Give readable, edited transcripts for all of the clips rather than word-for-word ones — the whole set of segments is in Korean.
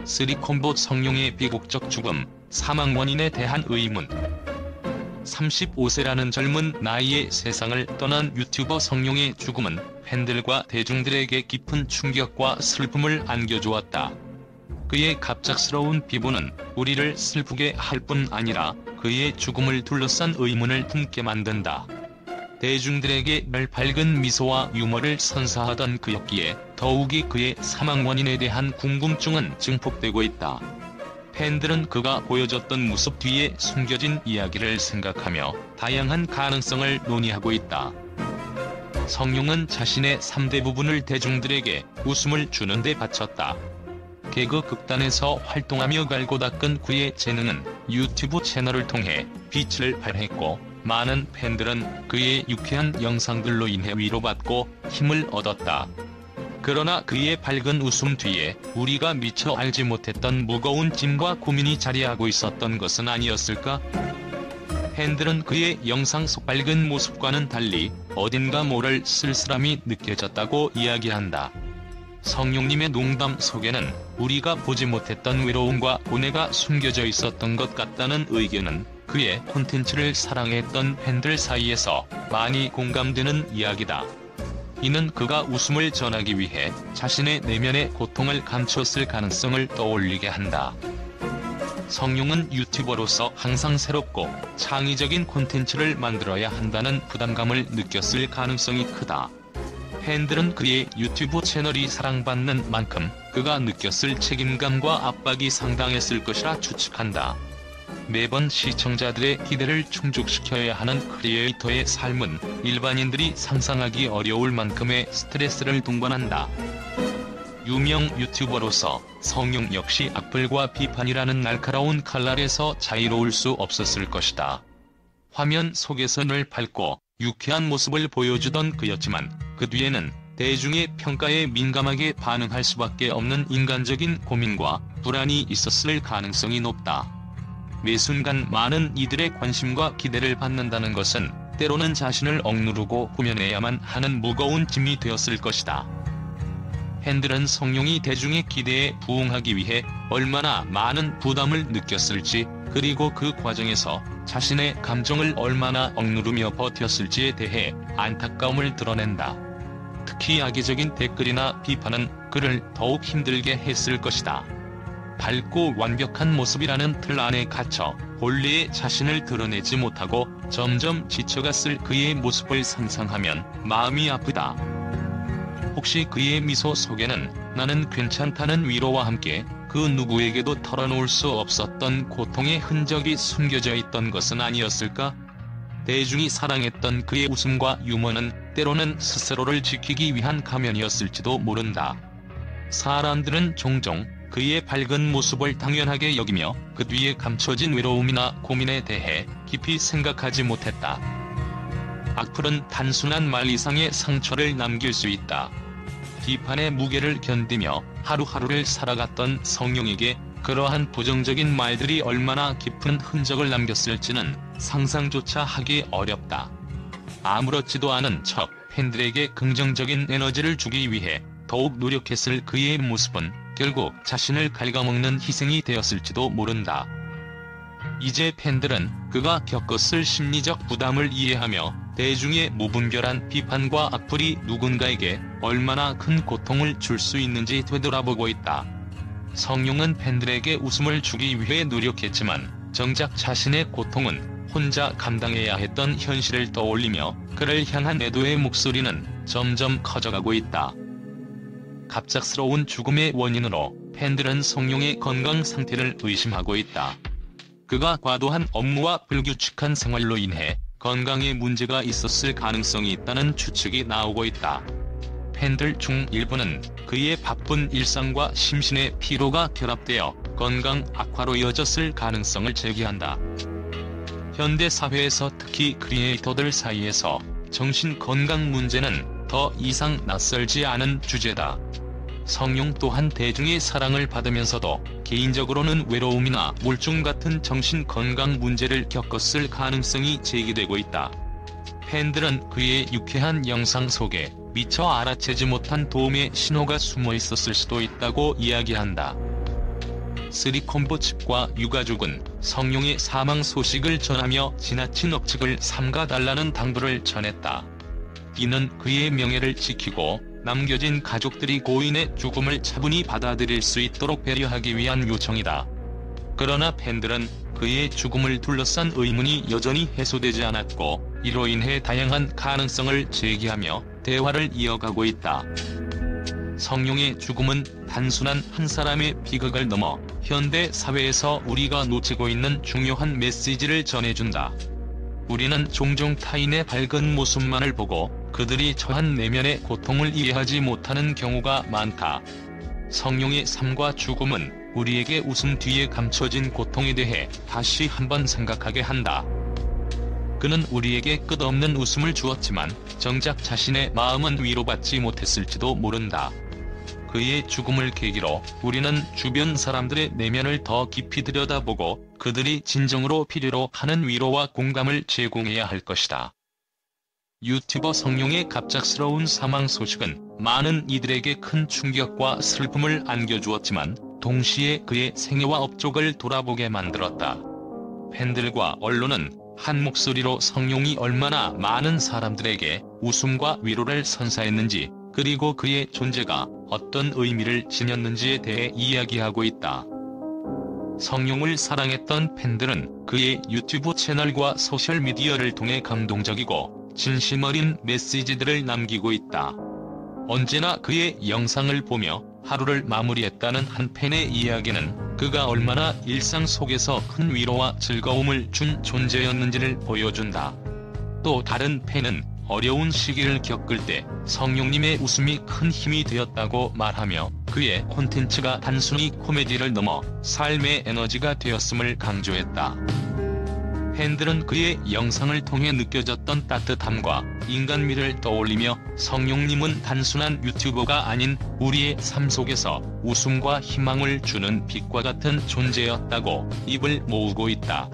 쓰리콤보 성룡의 비극적 죽음, 사망 원인에 대한 의문. 35세라는 젊은 나이에 세상을 떠난 유튜버 성룡의 죽음은 팬들과 대중들에게 깊은 충격과 슬픔을 안겨주었다. 그의 갑작스러운 비보는 우리를 슬프게 할 뿐 아니라 그의 죽음을 둘러싼 의문을 품게 만든다. 대중들에게 늘 밝은 미소와 유머를 선사하던 그였기에 더욱이 그의 사망 원인에 대한 궁금증은 증폭되고 있다. 팬들은 그가 보여줬던 모습 뒤에 숨겨진 이야기를 생각하며 다양한 가능성을 논의하고 있다. 성룡은 자신의 3대 부분을 대중들에게 웃음을 주는 데 바쳤다. 개그 극단에서 활동하며 갈고 닦은 그의 재능은 유튜브 채널을 통해 빛을 발했고, 많은 팬들은 그의 유쾌한 영상들로 인해 위로받고 힘을 얻었다. 그러나 그의 밝은 웃음 뒤에 우리가 미처 알지 못했던 무거운 짐과 고민이 자리하고 있었던 것은 아니었을까? 팬들은 그의 영상 속 밝은 모습과는 달리 어딘가 모를 쓸쓸함이 느껴졌다고 이야기한다. 성룡님의 농담 속에는 우리가 보지 못했던 외로움과 고뇌가 숨겨져 있었던 것 같다는 의견은 그의 콘텐츠를 사랑했던 팬들 사이에서 많이 공감되는 이야기다. 이는 그가 웃음을 전하기 위해 자신의 내면의 고통을 감췄을 가능성을 떠올리게 한다. 성룡은 유튜버로서 항상 새롭고 창의적인 콘텐츠를 만들어야 한다는 부담감을 느꼈을 가능성이 크다. 팬들은 그의 유튜브 채널이 사랑받는 만큼 그가 느꼈을 책임감과 압박이 상당했을 것이라 추측한다. 매번 시청자들의 기대를 충족시켜야 하는 크리에이터의 삶은 일반인들이 상상하기 어려울 만큼의 스트레스를 동반한다. 유명 유튜버로서 성룡 역시 악플과 비판이라는 날카로운 칼날에서 자유로울 수 없었을 것이다. 화면 속에서 늘 밝고 유쾌한 모습을 보여주던 그였지만 그 뒤에는 대중의 평가에 민감하게 반응할 수밖에 없는 인간적인 고민과 불안이 있었을 가능성이 높다. 매 순간 많은 이들의 관심과 기대를 받는다는 것은 때로는 자신을 억누르고 꾸며내야만 하는 무거운 짐이 되었을 것이다. 팬들은 성룡이 대중의 기대에 부응하기 위해 얼마나 많은 부담을 느꼈을지, 그리고 그 과정에서 자신의 감정을 얼마나 억누르며 버텼을지에 대해 안타까움을 드러낸다. 특히 악의적인 댓글이나 비판은 그를 더욱 힘들게 했을 것이다. 밝고 완벽한 모습이라는 틀 안에 갇혀 본래의 자신을 드러내지 못하고 점점 지쳐갔을 그의 모습을 상상하면 마음이 아프다. 혹시 그의 미소 속에는 나는 괜찮다는 위로와 함께 그 누구에게도 털어놓을 수 없었던 고통의 흔적이 숨겨져 있던 것은 아니었을까? 대중이 사랑했던 그의 웃음과 유머는 때로는 스스로를 지키기 위한 가면이었을지도 모른다. 사람들은 종종 그의 밝은 모습을 당연하게 여기며 그 뒤에 감춰진 외로움이나 고민에 대해 깊이 생각하지 못했다. 악플은 단순한 말 이상의 상처를 남길 수 있다. 비판의 무게를 견디며 하루하루를 살아갔던 성룡에게 그러한 부정적인 말들이 얼마나 깊은 흔적을 남겼을지는 상상조차 하기 어렵다. 아무렇지도 않은 척 팬들에게 긍정적인 에너지를 주기 위해 더욱 노력했을 그의 모습은 결국 자신을 갉아먹는 희생이 되었을지도 모른다. 이제 팬들은 그가 겪었을 심리적 부담을 이해하며 대중의 무분별한 비판과 악플이 누군가에게 얼마나 큰 고통을 줄 수 있는지 되돌아보고 있다. 성룡은 팬들에게 웃음을 주기 위해 노력했지만 정작 자신의 고통은 혼자 감당해야 했던 현실을 떠올리며 그를 향한 애도의 목소리는 점점 커져가고 있다. 갑작스러운 죽음의 원인으로 팬들은 성룡의 건강 상태를 의심하고 있다. 그가 과도한 업무와 불규칙한 생활로 인해 건강에 문제가 있었을 가능성이 있다는 추측이 나오고 있다. 팬들 중 일부는 그의 바쁜 일상과 심신의 피로가 결합되어 건강 악화로 이어졌을 가능성을 제기한다. 현대 사회에서 특히 크리에이터들 사이에서 정신 건강 문제는 더 이상 낯설지 않은 주제다. 성룡 또한 대중의 사랑을 받으면서도 개인적으로는 외로움이나 우울증 같은 정신 건강 문제를 겪었을 가능성이 제기되고 있다. 팬들은 그의 유쾌한 영상 속에 미처 알아채지 못한 도움의 신호가 숨어 있었을 수도 있다고 이야기한다. 쓰리콤보 측과 유가족은 성룡의 사망 소식을 전하며 지나친 억측을 삼가달라는 당부를 전했다. 이는 그의 명예를 지키고 남겨진 가족들이 고인의 죽음을 차분히 받아들일 수 있도록 배려하기 위한 요청이다. 그러나 팬들은 그의 죽음을 둘러싼 의문이 여전히 해소되지 않았고, 이로 인해 다양한 가능성을 제기하며 대화를 이어가고 있다. 성룡의 죽음은 단순한 한 사람의 비극을 넘어 현대 사회에서 우리가 놓치고 있는 중요한 메시지를 전해준다. 우리는 종종 타인의 밝은 모습만을 보고 그들이 처한 내면의 고통을 이해하지 못하는 경우가 많다. 성룡의 삶과 죽음은 우리에게 웃음 뒤에 감춰진 고통에 대해 다시 한번 생각하게 한다. 그는 우리에게 끝없는 웃음을 주었지만 정작 자신의 마음은 위로받지 못했을지도 모른다. 그의 죽음을 계기로 우리는 주변 사람들의 내면을 더 깊이 들여다보고 그들이 진정으로 필요로 하는 위로와 공감을 제공해야 할 것이다. 유튜버 성룡의 갑작스러운 사망 소식은 많은 이들에게 큰 충격과 슬픔을 안겨주었지만 동시에 그의 생애와 업적을 돌아보게 만들었다. 팬들과 언론은 한 목소리로 성룡이 얼마나 많은 사람들에게 웃음과 위로를 선사했는지, 그리고 그의 존재가 어떤 의미를 지녔는지에 대해 이야기하고 있다. 성룡을 사랑했던 팬들은 그의 유튜브 채널과 소셜미디어를 통해 감동적이고 진심 어린 메시지들을 남기고 있다. 언제나 그의 영상을 보며 하루를 마무리했다는 한 팬의 이야기는 그가 얼마나 일상 속에서 큰 위로와 즐거움을 준 존재였는지를 보여준다. 또 다른 팬은 어려운 시기를 겪을 때 성룡님의 웃음이 큰 힘이 되었다고 말하며 그의 콘텐츠가 단순히 코미디를 넘어 삶의 에너지가 되었음을 강조했다. 팬들은 그의 영상을 통해 느껴졌던 따뜻함과 인간미를 떠올리며 성룡님은 단순한 유튜버가 아닌 우리의 삶 속에서 웃음과 희망을 주는 빛과 같은 존재였다고 입을 모으고 있다.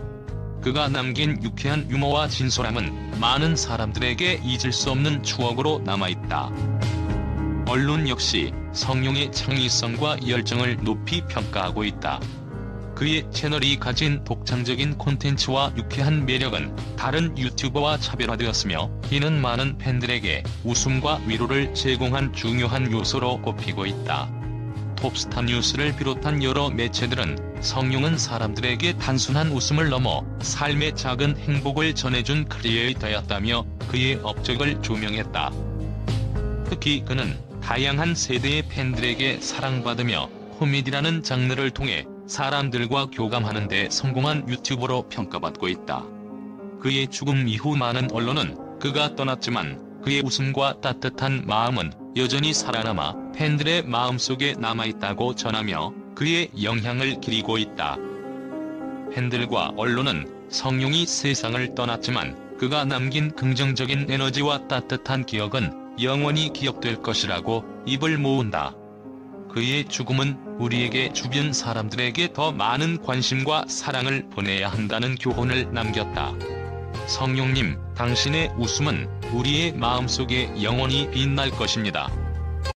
그가 남긴 유쾌한 유머와 진솔함은 많은 사람들에게 잊을 수 없는 추억으로 남아있다. 언론 역시 성룡의 창의성과 열정을 높이 평가하고 있다. 그의 채널이 가진 독창적인 콘텐츠와 유쾌한 매력은 다른 유튜버와 차별화되었으며, 이는 많은 팬들에게 웃음과 위로를 제공한 중요한 요소로 꼽히고 있다. 톱스타 뉴스를 비롯한 여러 매체들은 성룡은 사람들에게 단순한 웃음을 넘어 삶의 작은 행복을 전해준 크리에이터였다며 그의 업적을 조명했다. 특히 그는 다양한 세대의 팬들에게 사랑받으며 코미디라는 장르를 통해 사람들과 교감하는 데 성공한 유튜버로 평가받고 있다. 그의 죽음 이후 많은 언론은 그가 떠났지만 그의 웃음과 따뜻한 마음은 여전히 살아남아 팬들의 마음속에 남아있다고 전하며 그의 영향을 기리고 있다. 팬들과 언론은 성룡이 세상을 떠났지만 그가 남긴 긍정적인 에너지와 따뜻한 기억은 영원히 기억될 것이라고 입을 모은다. 그의 죽음은 우리에게 주변 사람들에게 더 많은 관심과 사랑을 보내야 한다는 교훈을 남겼다. 성룡님, 당신의 웃음은 우리의 마음속에 영원히 빛날 것입니다.